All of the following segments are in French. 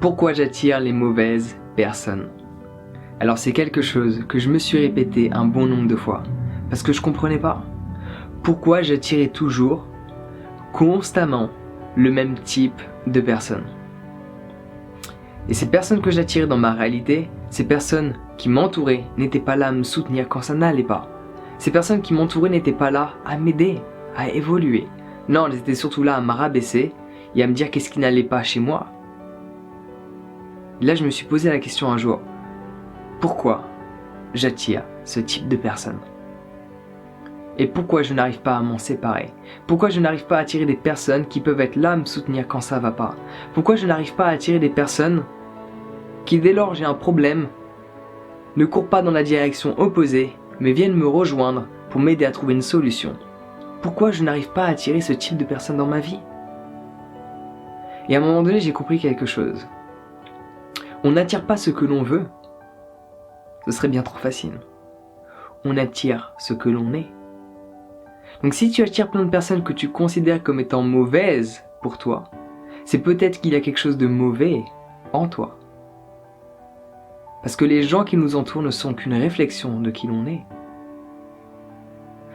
Pourquoi j'attire les mauvaises personnes? Alors c'est quelque chose que je me suis répété un bon nombre de fois, parce que je comprenais pas. Pourquoi j'attirais toujours, constamment, le même type de personnes? Et ces personnes que j'attirais dans ma réalité, ces personnes qui m'entouraient n'étaient pas là à me soutenir quand ça n'allait pas. Ces personnes qui m'entouraient n'étaient pas là à m'aider, à évoluer. Non, elles étaient surtout là à me rabaisser et à me dire qu'est-ce qui n'allait pas chez moi. Et là, je me suis posé la question un jour. Pourquoi j'attire ce type de personnes? Et pourquoi je n'arrive pas à m'en séparer? Pourquoi je n'arrive pas à attirer des personnes qui peuvent être là à me soutenir quand ça va pas? Pourquoi je n'arrive pas à attirer des personnes qui, dès lors j'ai un problème, ne courent pas dans la direction opposée, mais viennent me rejoindre pour m'aider à trouver une solution? Pourquoi je n'arrive pas à attirer ce type de personnes dans ma vie? Et à un moment donné, j'ai compris quelque chose. On n'attire pas ce que l'on veut. Ce serait bien trop facile. On attire ce que l'on est. Donc si tu attires plein de personnes que tu considères comme étant mauvaises pour toi, c'est peut-être qu'il y a quelque chose de mauvais en toi. Parce que les gens qui nous entourent ne sont qu'une réflexion de qui l'on est.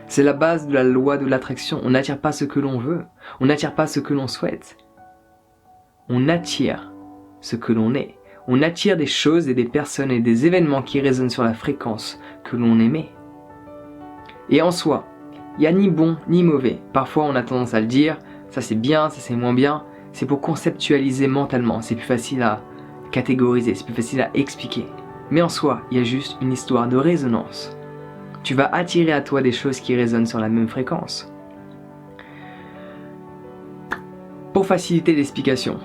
C'est la base de la loi de l'attraction. On n'attire pas ce que l'on veut. On n'attire pas ce que l'on souhaite. On attire ce que l'on est. On attire des choses et des personnes et des événements qui résonnent sur la fréquence que l'on émet. Et en soi, il n'y a ni bon ni mauvais. Parfois on a tendance à le dire, ça c'est bien, ça c'est moins bien. C'est pour conceptualiser mentalement, c'est plus facile à catégoriser, c'est plus facile à expliquer. Mais en soi, il y a juste une histoire de résonance. Tu vas attirer à toi des choses qui résonnent sur la même fréquence. Pour faciliter l'explication,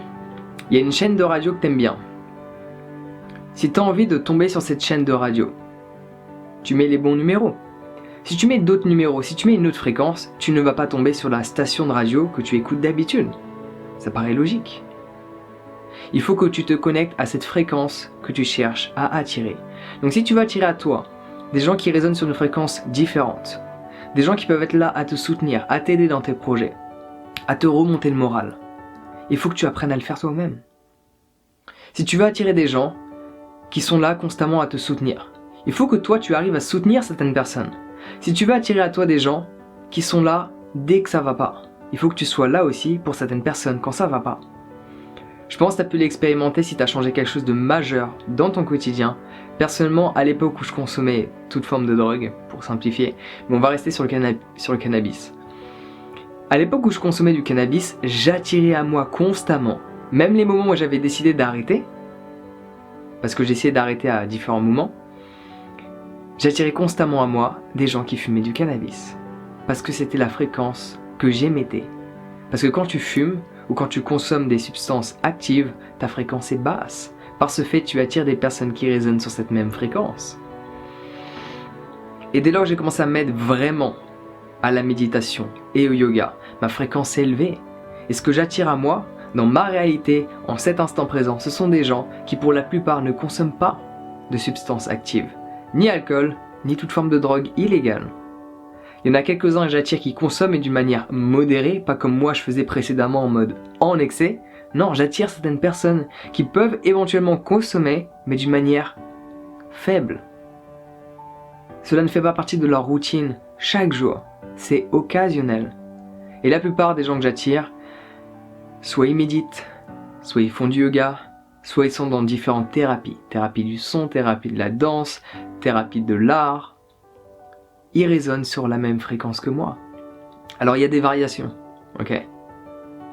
il y a une chaîne de radio que tu aimes bien. Si tu as envie de tomber sur cette chaîne de radio, tu mets les bons numéros. Si tu mets d'autres numéros, si tu mets une autre fréquence, tu ne vas pas tomber sur la station de radio que tu écoutes d'habitude. Ça paraît logique. Il faut que tu te connectes à cette fréquence que tu cherches à attirer. Donc si tu veux attirer à toi des gens qui résonnent sur une fréquence différente, des gens qui peuvent être là à te soutenir, à t'aider dans tes projets, à te remonter le moral, il faut que tu apprennes à le faire toi-même. Si tu veux attirer des gens qui sont là constamment à te soutenir, il faut que toi tu arrives à soutenir certaines personnes. Si tu veux attirer à toi des gens qui sont là dès que ça va pas, il faut que tu sois là aussi pour certaines personnes quand ça va pas. Je pense que tu as pu l'expérimenter si tu as changé quelque chose de majeur dans ton quotidien. Personnellement, à l'époque où je consommais toute forme de drogue, pour simplifier, mais on va rester sur le cannabis. À l'époque où je consommais du cannabis, j'attirais à moi constamment, même les moments où j'avais décidé d'arrêter, parce que j'essayais d'arrêter à différents moments, j'attirais constamment à moi des gens qui fumaient du cannabis. Parce que c'était la fréquence que j'émettais. Parce que quand tu fumes ou quand tu consommes des substances actives, ta fréquence est basse. Par ce fait, tu attires des personnes qui résonnent sur cette même fréquence. Et dès lors que j'ai commencé à m'aider vraiment à la méditation et au yoga, ma fréquence s'est élevée. Et ce que j'attire à moi, dans ma réalité, en cet instant présent, ce sont des gens qui pour la plupart ne consomment pas de substances actives. Ni alcool, ni toute forme de drogue illégale. Il y en a quelques-uns que j'attire qui consomment et d'une manière modérée, pas comme moi je faisais précédemment en mode en excès. Non, j'attire certaines personnes qui peuvent éventuellement consommer, mais d'une manière faible. Cela ne fait pas partie de leur routine chaque jour, c'est occasionnel. Et la plupart des gens que j'attire, soit ils méditent, soit ils font du yoga, soit ils sont dans différentes thérapies. Thérapie du son, thérapie de la danse, thérapie de l'art. Ils résonnent sur la même fréquence que moi. Alors il y a des variations, ok?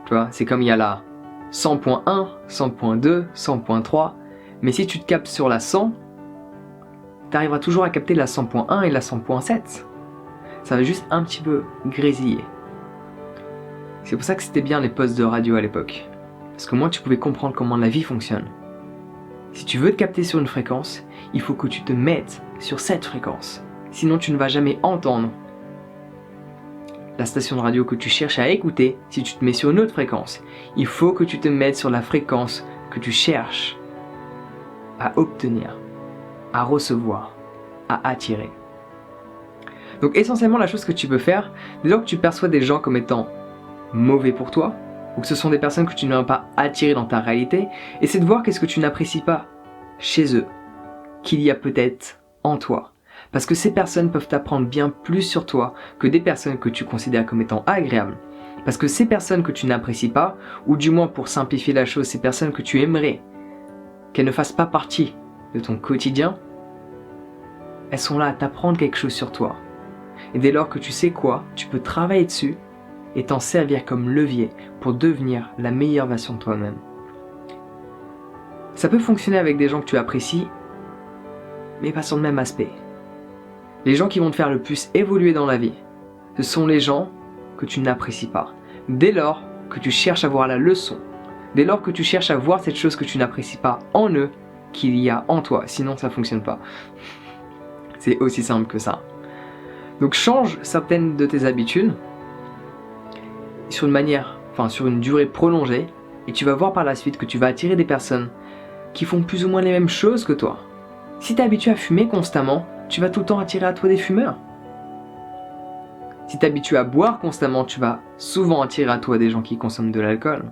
Tu vois, c'est comme il y a la 100.1, 100.2, 100.3. Mais si tu te captes sur la 100, tu arriveras toujours à capter la 100.1 et la 100.7. Ça va juste un petit peu grésiller. C'est pour ça que c'était bien les postes de radio à l'époque. Parce que moi, tu pouvais comprendre comment la vie fonctionne. Si tu veux te capter sur une fréquence, il faut que tu te mettes sur cette fréquence. Sinon, tu ne vas jamais entendre la station de radio que tu cherches à écouter si tu te mets sur une autre fréquence. Il faut que tu te mettes sur la fréquence que tu cherches à obtenir, à recevoir, à attirer. Donc essentiellement, la chose que tu peux faire, dès lors que tu perçois des gens comme étant mauvais pour toi, ou que ce sont des personnes que tu n'aurais pas attirées dans ta réalité, essaie de voir qu'est-ce que tu n'apprécies pas chez eux, qu'il y a peut-être en toi. Parce que ces personnes peuvent t'apprendre bien plus sur toi que des personnes que tu considères comme étant agréables. Parce que ces personnes que tu n'apprécies pas, ou du moins pour simplifier la chose, ces personnes que tu aimerais qu'elles ne fassent pas partie de ton quotidien, elles sont là à t'apprendre quelque chose sur toi. Et dès lors que tu sais quoi, tu peux travailler dessus et t'en servir comme levier pour devenir la meilleure version de toi-même. Ça peut fonctionner avec des gens que tu apprécies, mais pas sur le même aspect. Les gens qui vont te faire le plus évoluer dans la vie, ce sont les gens que tu n'apprécies pas. Dès lors que tu cherches à voir la leçon, dès lors que tu cherches à voir cette chose que tu n'apprécies pas en eux, qu'il y a en toi, sinon ça ne fonctionne pas. C'est aussi simple que ça. Donc change certaines de tes habitudes sur une durée prolongée, et tu vas voir par la suite que tu vas attirer des personnes qui font plus ou moins les mêmes choses que toi. Si tu es habitué à fumer constamment, tu vas tout le temps attirer à toi des fumeurs. Si tu es habitué à boire constamment, tu vas souvent attirer à toi des gens qui consomment de l'alcool.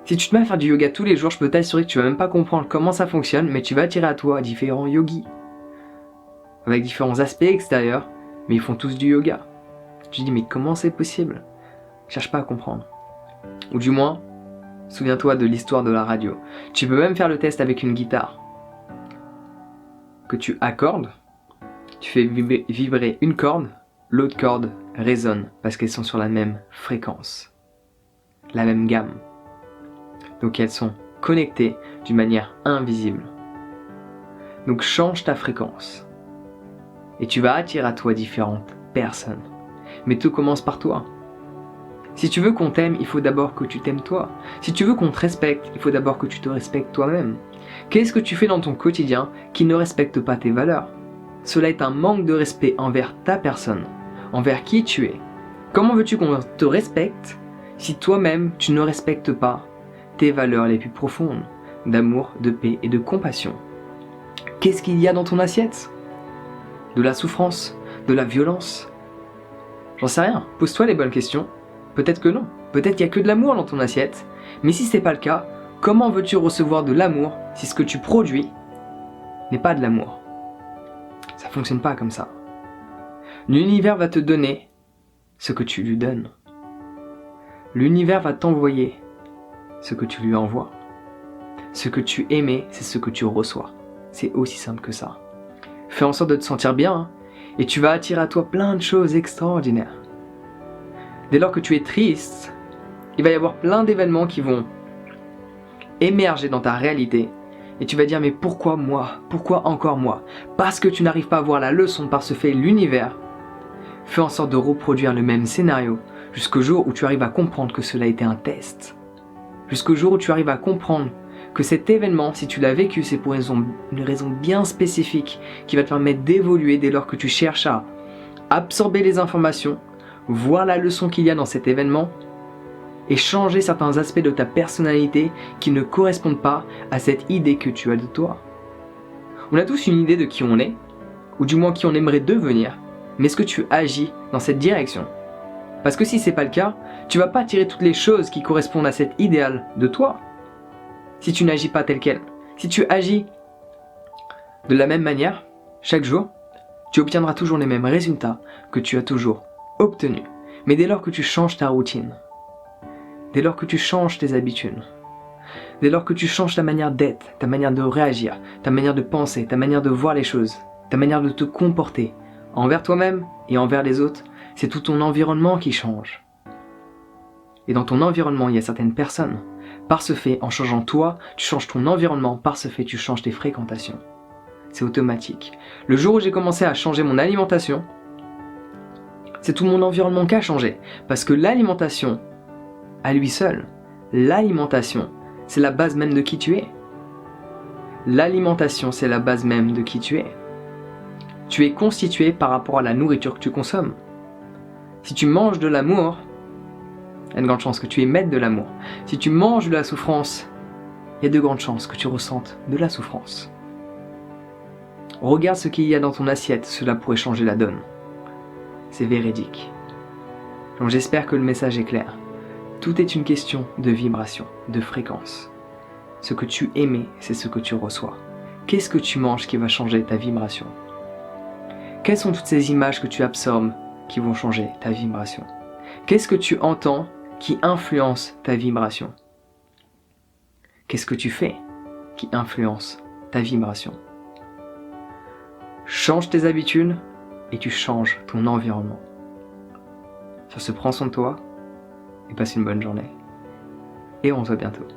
Si tu te mets à faire du yoga tous les jours, je peux t'assurer que tu vas même pas comprendre comment ça fonctionne, mais tu vas attirer à toi différents yogis. Avec différents aspects extérieurs, mais ils font tous du yoga. Tu te dis, mais comment c'est possible? Cherche pas à comprendre. Ou du moins, souviens-toi de l'histoire de la radio. Tu peux même faire le test avec une guitare que tu accordes, tu fais vibrer une corde, l'autre corde résonne parce qu'elles sont sur la même fréquence, la même gamme. Donc elles sont connectées d'une manière invisible. Donc change ta fréquence et tu vas attirer à toi différentes personnes. Mais tout commence par toi. Si tu veux qu'on t'aime, il faut d'abord que tu t'aimes toi. Si tu veux qu'on te respecte, il faut d'abord que tu te respectes toi-même. Qu'est-ce que tu fais dans ton quotidien qui ne respecte pas tes valeurs? Cela est un manque de respect envers ta personne, envers qui tu es. Comment veux-tu qu'on te respecte si toi-même tu ne respectes pas tes valeurs les plus profondes d'amour, de paix et de compassion? Qu'est-ce qu'il y a dans ton assiette? De la souffrance? De la violence? J'en sais rien, pose-toi les bonnes questions. Peut-être que non, peut-être qu'il n'y a que de l'amour dans ton assiette. Mais si ce n'est pas le cas, comment veux-tu recevoir de l'amour si ce que tu produis n'est pas de l'amour? Ça ne fonctionne pas comme ça. L'univers va te donner ce que tu lui donnes. L'univers va t'envoyer ce que tu lui envoies. Ce que tu aimais, c'est ce que tu reçois. C'est aussi simple que ça. Fais en sorte de te sentir bien, et tu vas attirer à toi plein de choses extraordinaires. Dès lors que tu es triste, il va y avoir plein d'événements qui vont émerger dans ta réalité et tu vas dire, mais pourquoi moi? Pourquoi encore moi? Parce que tu n'arrives pas à voir la leçon par ce fait l'univers. Fais en sorte de reproduire le même scénario jusqu'au jour où tu arrives à comprendre que cela était un test. Jusqu'au jour où tu arrives à comprendre que cet événement, si tu l'as vécu, c'est pour une raison bien spécifique qui va te permettre d'évoluer dès lors que tu cherches à absorber les informations, voir la leçon qu'il y a dans cet événement et changer certains aspects de ta personnalité qui ne correspondent pas à cette idée que tu as de toi. On a tous une idée de qui on est, ou du moins qui on aimerait devenir, mais est-ce que tu agis dans cette direction? Parce que si c'est pas le cas, tu vas pas attirer toutes les choses qui correspondent à cet idéal de toi. Si tu n'agis pas tel quel, si tu agis de la même manière, chaque jour, tu obtiendras toujours les mêmes résultats que tu as toujours obtenus. Mais dès lors que tu changes ta routine, dès lors que tu changes tes habitudes, dès lors que tu changes ta manière d'être, ta manière de réagir, ta manière de penser, ta manière de voir les choses, ta manière de te comporter, envers toi-même et envers les autres, c'est tout ton environnement qui change. Et dans ton environnement, il y a certaines personnes. Par ce fait, en changeant toi, tu changes ton environnement. Par ce fait, tu changes tes fréquentations. C'est automatique. Le jour où j'ai commencé à changer mon alimentation, c'est tout mon environnement qui a changé. Parce que l'alimentation, à lui seul, l'alimentation, c'est la base même de qui tu es. L'alimentation, c'est la base même de qui tu es. Tu es constitué par rapport à la nourriture que tu consommes. Si tu manges de l'amour, il y a de grandes chances que tu émettes de l'amour. Si tu manges de la souffrance, il y a de grandes chances que tu ressentes de la souffrance. Regarde ce qu'il y a dans ton assiette, cela pourrait changer la donne. C'est véridique. Donc j'espère que le message est clair. Tout est une question de vibration, de fréquence. Ce que tu émets, c'est ce que tu reçois. Qu'est-ce que tu manges qui va changer ta vibration? Quelles sont toutes ces images que tu absorbes qui vont changer ta vibration? Qu'est-ce que tu entends qui influence ta vibration? Qu'est-ce que tu fais qui influence ta vibration? Change tes habitudes et tu changes ton environnement. Sur ce, prends soin de toi et passe une bonne journée. Et on se voit bientôt.